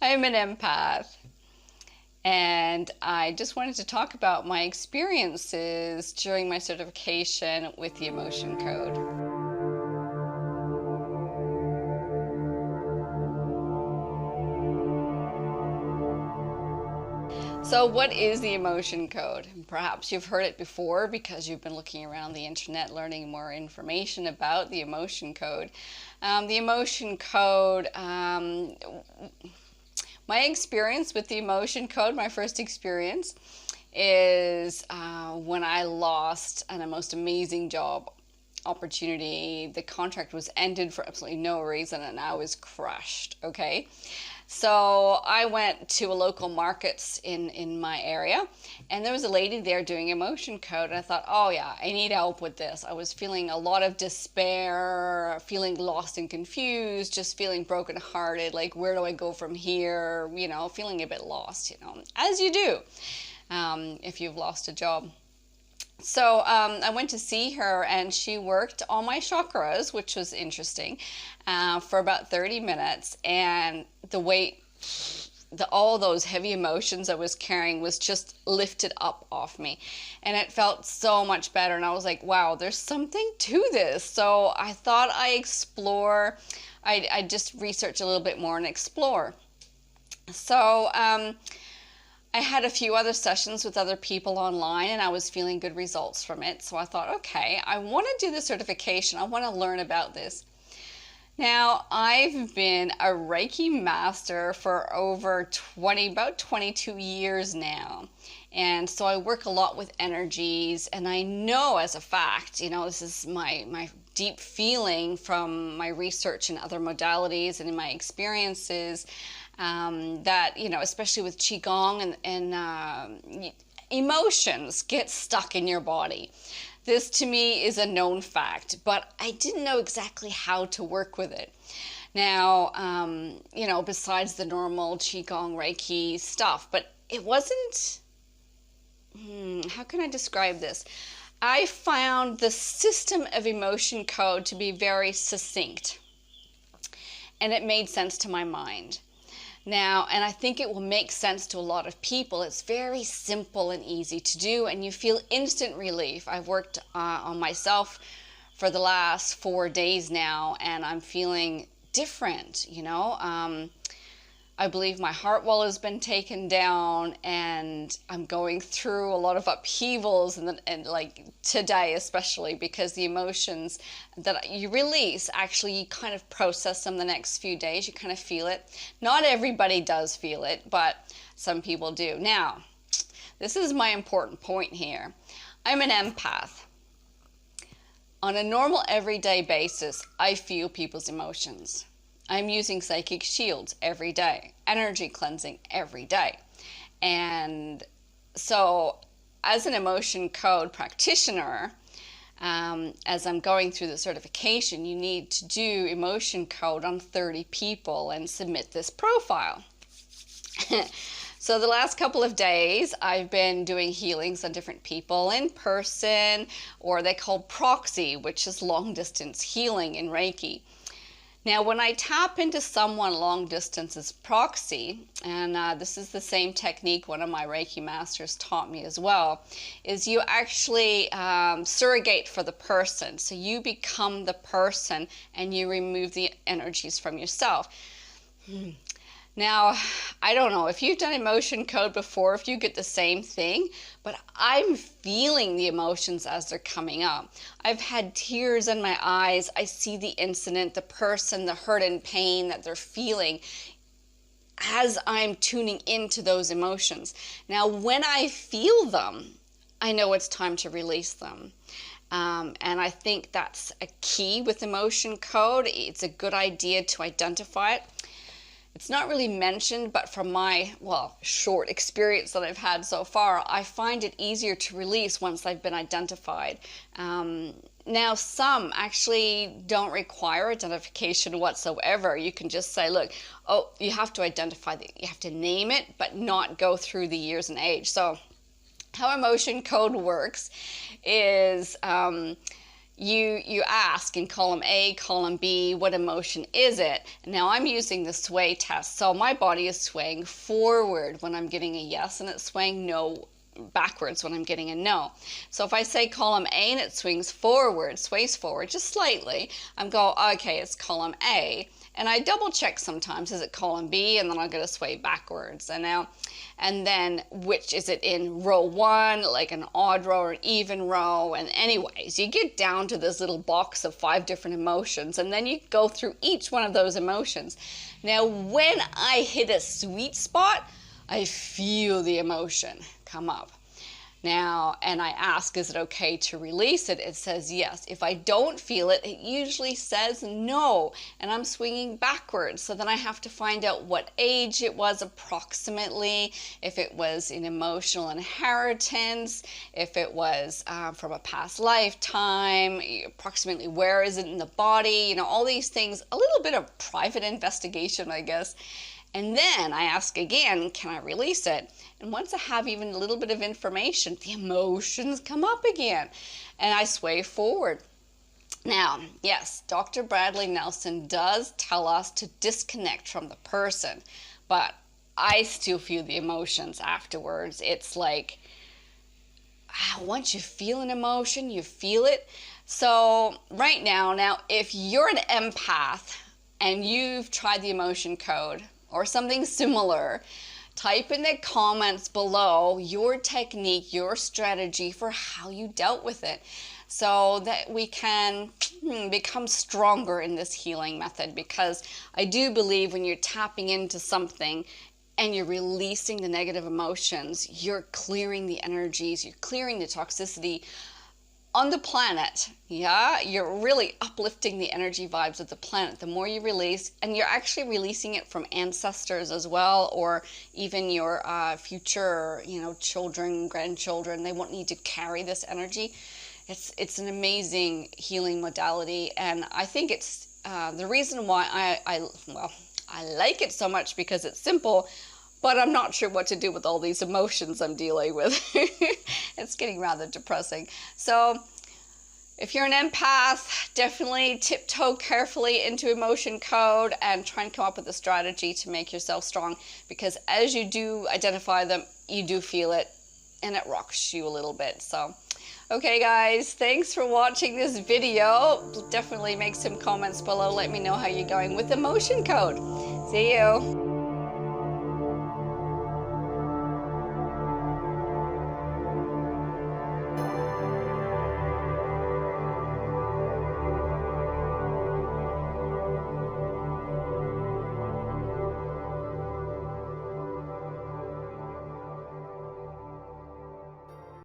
I'm an empath, and I just wanted to talk about my experiences during my certification with the emotion code. So what is the emotion code? Perhaps you've heard it before because you've been looking around the internet learning more information about the emotion code. The emotion code, my experience with the emotion code, my first experience, is when I lost a most amazing job opportunity. The contract was ended for absolutely no reason and I was crushed, okay? So I went to a local markets in my area, and there was a lady there doing emotion code, and I thought, oh yeah, I need help with this. I was feeling a lot of despair, feeling lost and confused, just feeling brokenhearted, like where do I go from here, you know, feeling a bit lost, you know, as you do if you've lost a job. So I went to see her, and she worked on my chakras, which was interesting, for about 30 minutes. And the weight, all those heavy emotions I was carrying was just lifted up off me. And it felt so much better. And I was like, wow, there's something to this. So I thought I'd just research a little bit more and explore. So I had a few other sessions with other people online, and I was feeling good results from it. So I thought, okay, I want to do the certification. I want to learn about this. Now, I've been a Reiki master for about 22 years now. And so I work a lot with energies, and I know as a fact, you know, this is my deep feeling from my research in other modalities and in my experiences, that, you know, especially with Qigong and emotions get stuck in your body. This to me is a known fact, but I didn't know exactly how to work with it. Now, you know, besides the normal Qigong Reiki stuff, but it wasn't, how can I describe this? I found the system of emotion code to be very succinct, and it made sense to my mind. Now, and I think it will make sense to a lot of people. It's very simple and easy to do, and you feel instant relief. I've worked on myself for the last 4 days now, and I'm feeling different, you know. I believe my heart wall has been taken down, and I'm going through a lot of upheavals, and like today especially, because the emotions that you release, actually you kind of process them the next few days. You kind of feel it. Not everybody does feel it, but some people do. Now, this is my important point here. I'm an empath. On a normal everyday basis, I feel people's emotions. I'm using psychic shields every day, energy cleansing every day. And so as an emotion code practitioner, as I'm going through the certification, you need to do emotion code on 30 people and submit this profile. So the last couple of days, I've been doing healings on different people in person, or they call proxy, which is long distance healing in Reiki. Now, when I tap into someone long distance as proxy, and this is the same technique one of my Reiki masters taught me as well, is you actually surrogate for the person. So you become the person and you remove the energies from yourself. Now, I don't know if you've done emotion code before, if you get the same thing, but I'm feeling the emotions as they're coming up. I've had tears in my eyes. I see the incident, the person, the hurt and pain that they're feeling as I'm tuning into those emotions. Now, when I feel them, I know it's time to release them. And I think that's a key with emotion code. It's a good idea to identify it. It's not really mentioned, but from my, short experience that I've had so far, I find it easier to release once they've been identified. Now, some actually don't require identification whatsoever. You can just say, look, oh, you have to identify, you have to name it, but not go through the years and age. So how emotion code works is you ask in column A, column B, what emotion is it? Now I'm using the sway test. So my body is swaying forward when I'm getting a yes, and it's swaying no backwards when I'm getting a no. So if I say column A and it swings forward, sways forward just slightly, I'm going, okay, it's column A. And I double check sometimes, is it column B? And then I'll get a sway backwards. And then which is it in row 1, like an odd row or an even row? And anyways, you get down to this little box of 5 different emotions, and then you go through each one of those emotions. Now, when I hit a sweet spot, I feel the emotion come up. Now, and I ask, is it okay to release it? It says yes. If I don't feel it, it usually says no, and I'm swinging backwards. So then I have to find out what age it was approximately, if it was an emotional inheritance, if it was from a past lifetime, approximately where is it in the body, you know, all these things, a little bit of private investigation, I guess. And then I ask again, can I release it? And once I have even a little bit of information, the emotions come up again, and I sway forward. Now, yes, Dr. Bradley Nelson does tell us to disconnect from the person, but I still feel the emotions afterwards. It's like, once you feel an emotion, you feel it. So right now, if you're an empath and you've tried the emotion code, or something similar, type in the comments below your technique, your strategy for how you dealt with it, so that we can become stronger in this healing method. Because I do believe when you're tapping into something and you're releasing the negative emotions, you're clearing the energies, you're clearing the toxicity on the planet. Yeah, you're really uplifting the energy vibes of the planet the more you release, and you're actually releasing it from ancestors as well, or even your future, you know, children, grandchildren. They won't need to carry this energy. It's an amazing healing modality, and I think it's the reason why I like it so much, because it's simple, but I'm not sure what to do with all these emotions I'm dealing with. It's getting rather depressing. So if you're an empath, definitely tiptoe carefully into emotion code and try and come up with a strategy to make yourself strong, because as you do identify them, you do feel it, and it rocks you a little bit. So, okay guys, thanks for watching this video. Definitely make some comments below. Let me know how you're going with emotion code. See you.